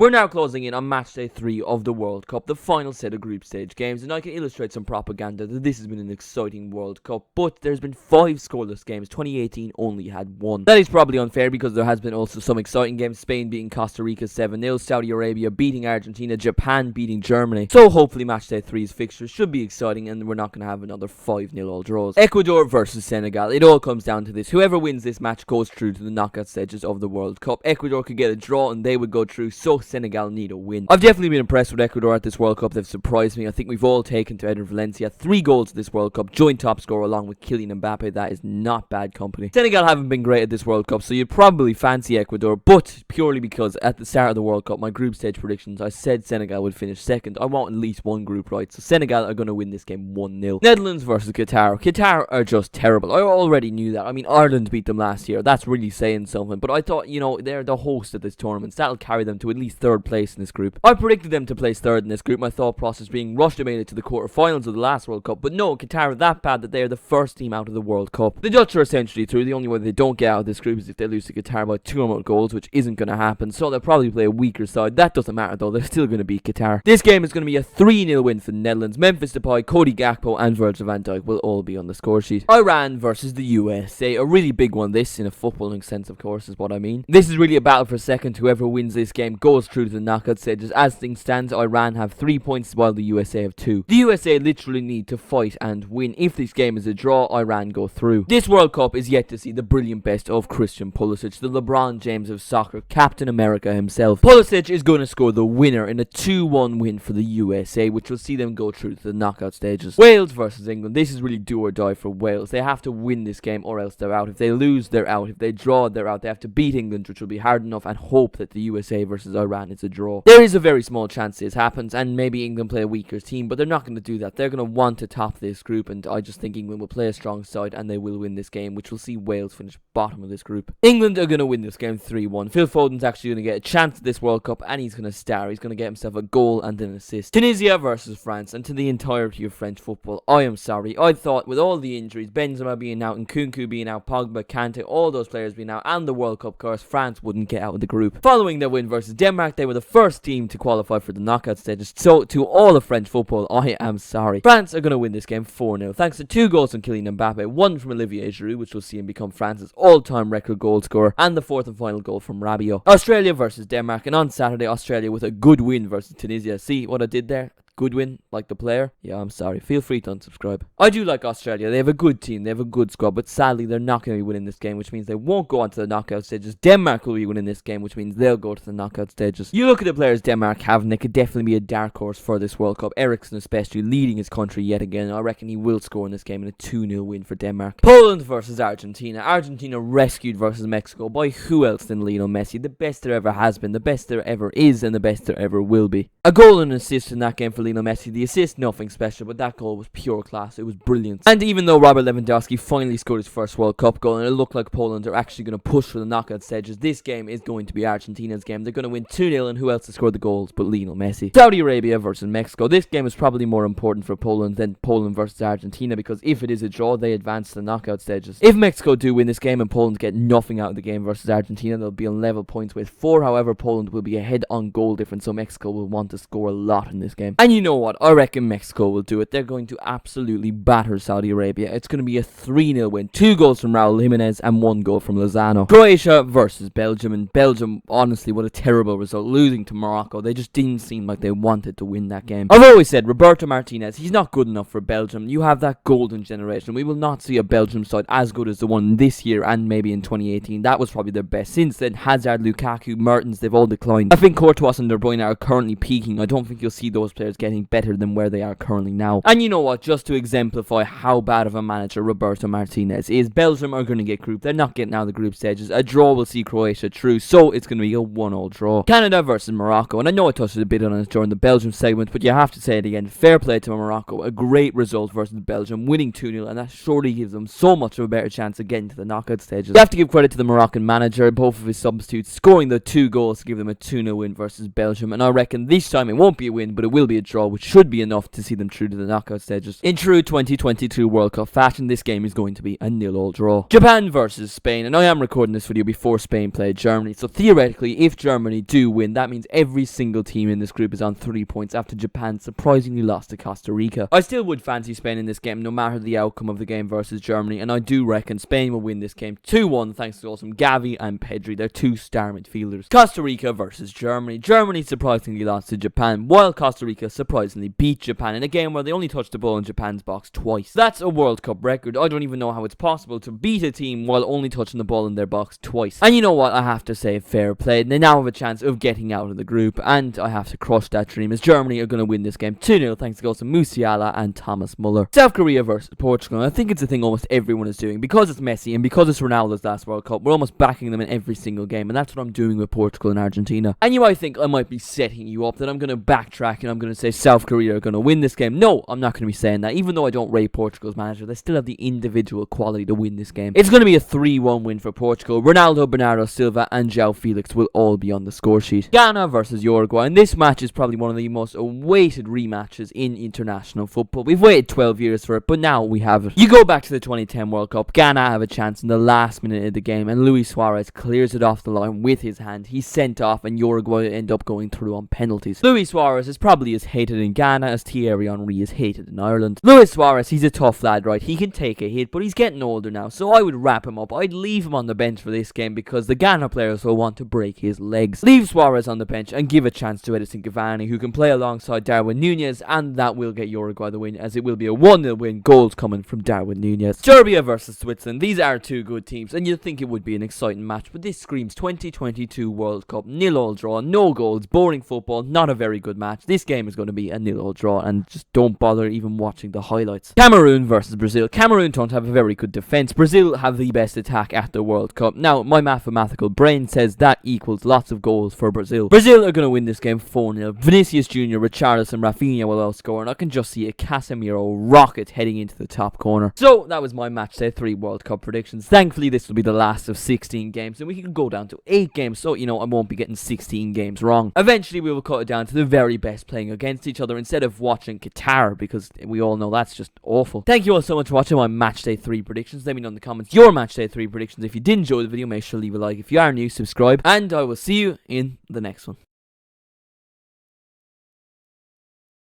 We're now closing in on matchday 3 of the World Cup, the final set of group stage games, and I can illustrate some propaganda that this has been an exciting World Cup, but there's been 5 scoreless games. 2018 only had 1. That is probably unfair because there has been also some exciting games. Spain beating Costa Rica 7-0, Saudi Arabia beating Argentina, Japan beating Germany. So hopefully matchday 3's fixtures should be exciting and we're not going to have another 5-0 all draws. Ecuador versus Senegal. It all comes down to this. Whoever wins this match goes through to the knockout stages of the World Cup. Ecuador could get a draw and they would go through, so Senegal need a win. I've definitely been impressed with Ecuador at this World Cup. They've surprised me. I think we've all taken to Eder Valencia. 3 goals this World Cup, joint top scorer along with Kylian Mbappe. That is not bad company. Senegal haven't been great at this World Cup, so you'd probably fancy Ecuador, but purely because at the start of the World Cup, my group stage predictions, I said Senegal would finish second. I want at least one group right, so Senegal are going to win this game 1-0. Netherlands versus Qatar. Qatar are just terrible. I already knew that. I mean, Ireland beat them last year. That's really saying something, but I thought, they're the host of this tournament, so that'll carry them to at least 3rd place in this group. I predicted them to place 3rd in this group, my thought process being Russia made it to the quarterfinals of the last World Cup, but no, Qatar are that bad that they are the first team out of the World Cup. The Dutch are essentially through. The only way they don't get out of this group is if they lose to Qatar by 2 or more goals, which isn't going to happen, so they'll probably play a weaker side. That doesn't matter though, they're still going to beat Qatar. This game is going to be a 3-0 win for the Netherlands. Memphis Depay, Cody Gakpo and Virgil van Dijk will all be on the score sheet. Iran versus the USA, a really big one this, in a footballing sense of course is what I mean. This is really a battle for second. Whoever wins this game goes through to the knockout stages. As things stand, Iran have 3 points while the USA have 2. The USA literally need to fight and win. If this game is a draw, Iran go through. This World Cup is yet to see the brilliant best of Christian Pulisic, the LeBron James of soccer, Captain America himself. Pulisic is going to score the winner in a 2-1 win for the USA, which will see them go through to the knockout stages. Wales versus England. This is really do or die for Wales. They have to win this game or else they're out. If they lose, they're out. If they draw, they're out. They have to beat England, which will be hard enough, and hope that the USA versus Iran is a draw. There is a very small chance this happens, and maybe England play a weaker team, but they're not going to do that. They're going to want to top this group, and I just think England will play a strong side and they will win this game, which will see Wales finish bottom of this group. England are going to win this game 3-1. Phil Foden's actually going to get a chance at this World Cup, and he's going to star. He's going to get himself a goal and an assist. Tunisia versus France, and to the entirety of French football, I am sorry. I thought with all the injuries, Benzema being out, and Nkunku being out, Pogba, Kante, all those players being out, and the World Cup curse, France wouldn't get out of the group. Following their win versus Denmark, they were the first team to qualify for the knockout stages. So to all of French football, I am sorry. France are going to win this game 4-0 thanks to 2 goals from Kylian Mbappe, 1 from Olivier Giroud, which will see him become France's all-time record goal scorer, and the 4th and final goal from Rabiot. Australia versus Denmark, and on Saturday Australia with a good win versus Tunisia. See what I did there? Good win, like the player? Yeah, I'm sorry. Feel free to unsubscribe. I do like Australia. They have a good team. They have a good squad. But sadly, they're not going to be winning this game, which means they won't go on to the knockout stages. Denmark will be winning this game, which means they'll go to the knockout stages. You look at the players Denmark have, and they could definitely be a dark horse for this World Cup. Eriksen especially leading his country yet again. I reckon he will score in this game in a 2-0 win for Denmark. Poland versus Argentina. Argentina rescued versus Mexico by who else than Lionel Messi? The best there ever has been, the best there ever is, and the best there ever will be. A goal and an assist in that game for Lionel Messi. The assist, nothing special, but that goal was pure class. It was brilliant. And even though Robert Lewandowski finally scored his first World Cup goal and it looked like Poland are actually going to push for the knockout stages, this game is going to be Argentina's game. They're going to win 2-0, and who else has scored the goals but Lionel Messi? Saudi Arabia versus Mexico. This game is probably more important for Poland than Poland versus Argentina, because if it is a draw, they advance to the knockout stages. If Mexico do win this game and Poland get nothing out of the game versus Argentina, they'll be on level points with 4. However, Poland will be ahead on goal difference, so Mexico will want to score a lot in this game. And you know what? I reckon Mexico will do it. They're going to absolutely batter Saudi Arabia. It's going to be a 3-0 win. 2 goals from Raul Jimenez and 1 goal from Lozano. Croatia versus Belgium, and Belgium, honestly, what a terrible result, losing to Morocco. They just didn't seem like they wanted to win that game. I've always said Roberto Martinez, he's not good enough for Belgium. You have that golden generation. We will not see a Belgium side as good as the one this year and maybe in 2018. That was probably their best. Since then, Hazard, Lukaku, Mertens, they've all declined. I think Courtois and De Bruyne are currently peaking. I don't think you'll see those players getting better than where they are currently now. And you know what, just to exemplify how bad of a manager Roberto Martinez is, Belgium are going to get grouped. They're not getting out of the group stages. A draw will see Croatia through, so it's going to be a 1-1 draw. Canada versus Morocco, and I know I touched a bit on it during the Belgium segment, but you have to say it again. Fair play to Morocco. A great result versus Belgium, winning 2-0, and that surely gives them so much of a better chance of getting to the knockout stages. You have to give credit to the Moroccan manager, both of his substitutes scoring the 2 goals to give them a 2-0 win versus Belgium, and I reckon this time it won't be a win, but it will be a draw, which should be enough to see them through to the knockout stages. In true 2022 World Cup fashion, this game is going to be a 0-0 draw. Japan versus Spain, and I am recording this video before Spain played Germany, so theoretically, if Germany do win, that means every single team in this group is on 3 points after Japan surprisingly lost to Costa Rica. I still would fancy Spain in this game, no matter the outcome of the game versus Germany, and I do reckon Spain will win this game 2-1 thanks to awesome Gavi and Pedri. They're 2 star midfielders. Costa Rica versus Germany. Germany surprisingly lost to Japan, while Costa Rica surprisingly beat Japan in a game where they only touched the ball in Japan's box twice. That's a World Cup record. I don't even know how it's possible to beat a team while only touching the ball in their box twice. And you know what, I have to say, fair play. They now have a chance of getting out of the group, and I have to crush that dream as Germany are going to win this game 2-0 thanks to goals to Musiala and Thomas Muller. South Korea versus Portugal. I think it's a thing almost everyone is doing. Because it's Messi and because it's Ronaldo's last World Cup, we're almost backing them in every single game, and that's what I'm doing with Portugal and Argentina. And you might think I might be setting you up, that I'm going to backtrack and I'm going to say South Korea are going to win this game. No, I'm not going to be saying that. Even though I don't rate Portugal's manager, they still have the individual quality to win this game. It's going to be a 3-1 win for Portugal. Ronaldo, Bernardo Silva and João Felix will all be on the score sheet. Ghana versus Uruguay, and this match is probably one of the most awaited rematches in international football. We've waited 12 years for it, but now we have it. You go back to the 2010 World Cup, Ghana have a chance in the last minute of the game, and Luis Suarez clears it off the line with his hand. He's sent off, and Uruguay end up going through on penalties. Luis Suarez is probably as hated in Ghana as Thierry Henry is hated in Ireland. Luis Suarez, he's a tough lad, right? He can take a hit, but he's getting older now, so I would wrap him up. I'd leave him on the bench for this game because the Ghana players will want to break his legs. Leave Suarez on the bench and give a chance to Edison Cavani, who can play alongside Darwin Núñez, and that will get Uruguay the win, as it will be a 1-0 win, goals coming from Darwin Núñez. Serbia versus Switzerland. These are 2 good teams, and you'd think it would be an exciting match, but this screams 2022 World Cup, 0-0 draw, no goals, boring football, not a very good match. This game is going to be a 0-0 draw, and just don't bother even watching the highlights. Cameroon versus Brazil. Cameroon don't have a very good defence. Brazil have the best attack at the World Cup. Now, my mathematical brain says that equals lots of goals for Brazil. Brazil are going to win this game 4-0. Vinicius Jr., Richarlison, Rafinha will all score, and I can just see a Casemiro rocket heading into the top corner. So, that was my Matchday 3 World Cup predictions. Thankfully, this will be the last of 16 games, and we can go down to 8 games, so, you know, I won't be getting 16 games wrong. Eventually, we will cut it down to the very best playing against each other instead of watching Qatar, because we all know that's just awful. Thank you all so much for watching my Matchday 3 predictions. Let me know in the comments your Matchday 3 predictions. If you did enjoy the video, make sure to leave a like. If you are new, subscribe, and I will see you in the next one.